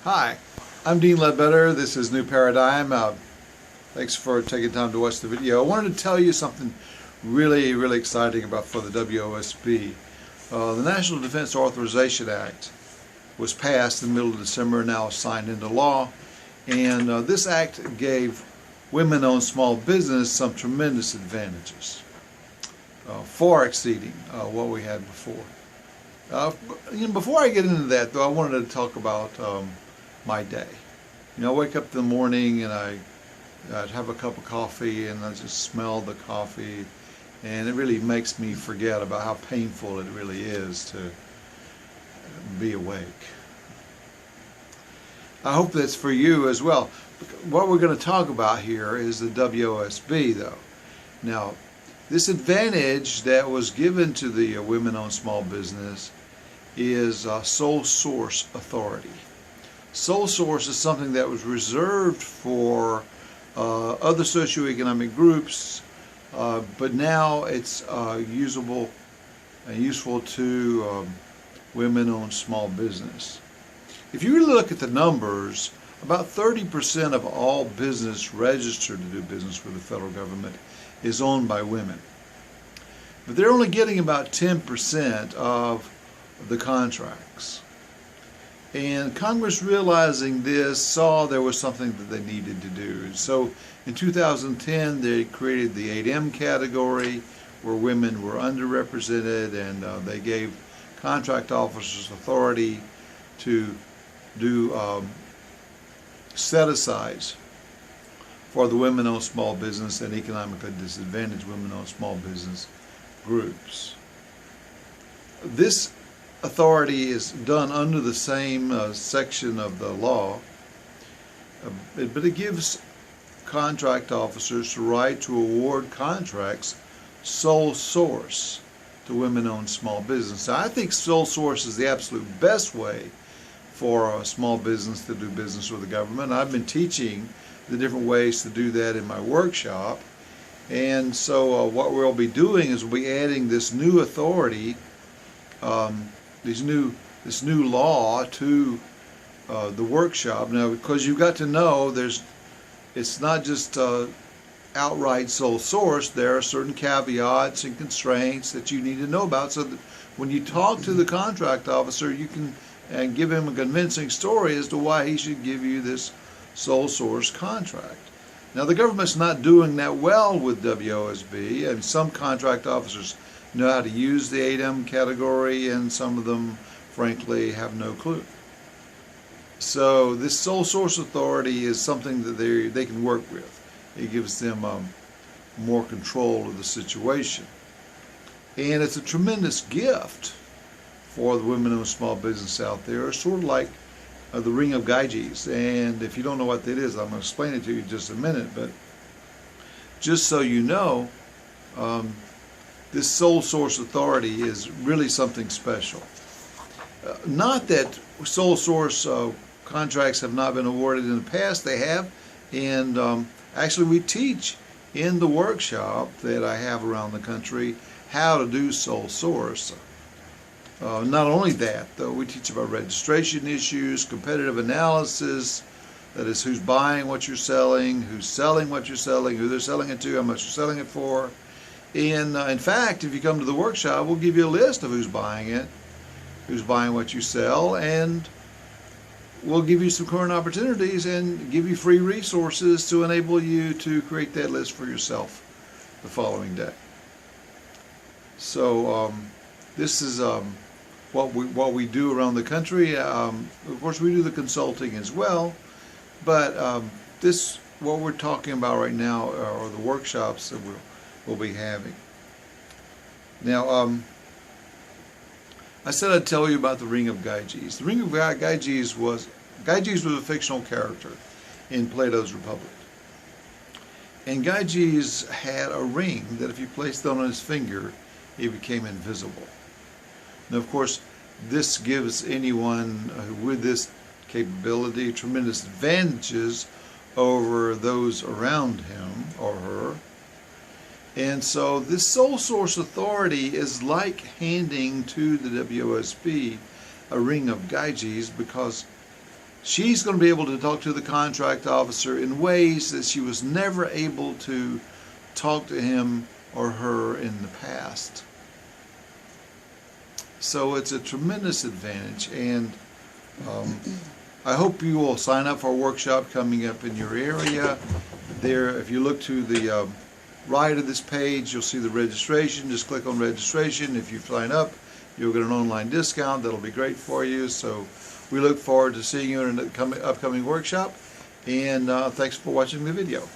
Hi, I'm Dean Ledbetter. This is New Paradigm. Thanks for taking time to watch the video. I wanted to tell you something really exciting about for the WOSB. The National Defense Authorization Act was passed in the middle of December, now signed into law, and this act gave women-owned small business some tremendous advantages, far exceeding what we had before. Before I get into that, though, I wanted to talk about my day. I wake up in the morning and I'd have a cup of coffee and I just smell the coffee, and it really makes me forget about how painful it really is to be awake. I hope that's for you as well. What we're going to talk about here is the WOSB, though. Now, this advantage that was given to the women-owned small business is sole source authority. Sole source is something that was reserved for other socioeconomic groups, but now it's usable and useful to women-owned small business. If you really look at the numbers, about 30% of all business registered to do business with the federal government is owned by women. But they're only getting about 10% of the contracts. And Congress, realizing this, saw there was something that they needed to do. So in 2010, they created the 8M category, where women were underrepresented, and they gave contract officers authority to do set-asides for the women-owned small business and economically disadvantaged women-owned small business groups. This authority is done under the same section of the law, but it gives contract officers the right to award contracts sole source to women-owned small business. Now, I think sole source is the absolute best way for a small business to do business with the government. I've been teaching the different ways to do that in my workshop, and so what we'll be doing is we'll be adding this new authority, this new law to the workshop. Now, because you've got to know, it's not just outright sole source. There are certain caveats and constraints that you need to know about, so that when you talk to the contract officer, you can give him a convincing story as to why he should give you this sole source contract. Now, the government's not doing that well with WOSB, and some contract officers know how to use the 8M category, and some of them, frankly, have no clue. So this sole source authority is something that they can work with. It gives them more control of the situation. And it's a tremendous gift for the women-owned small business out there. It's sort of like the ring of Gyges. And if you don't know what that is, I'm going to explain it to you in just a minute. But just so you know, this sole source authority is really something special. Not that sole source contracts have not been awarded in the past. They have. And actually, we teach in the workshop that I have around the country how to do sole source. Not only that, though, we teach about registration issues, competitive analysis, that is, who's buying what you're selling, who's selling what you're selling, who they're selling it to, how much you're selling it for. And in fact, if you come to the workshop, we'll give you a list of who's buying it, who's buying what you sell, and we'll give you some current opportunities and give you free resources to enable you to create that list for yourself the following day. So this is what we do around the country. Of course, we do the consulting as well, but what we're talking about right now are the workshops that we'll be having. Now, I said I'd tell you about the Ring of Gyges. The Ring of Gyges was a fictional character in Plato's Republic. And Gyges had a ring that if you placed it on his finger, it became invisible. Now, of course, this gives anyone with this capability tremendous advantages over those around him or her. And so this sole source authority is like handing to the WOSB a ring of Gyges, because she's going to be able to talk to the contract officer in ways that she was never able to talk to him or her in the past. So it's a tremendous advantage, and I hope you will sign up for a workshop coming up in your area. There, if you look to the right of this page, you'll see the registration. Just click on registration. If you sign up, you'll get an online discount. That'll be great for you. So we look forward to seeing you in an upcoming workshop, and thanks for watching the video.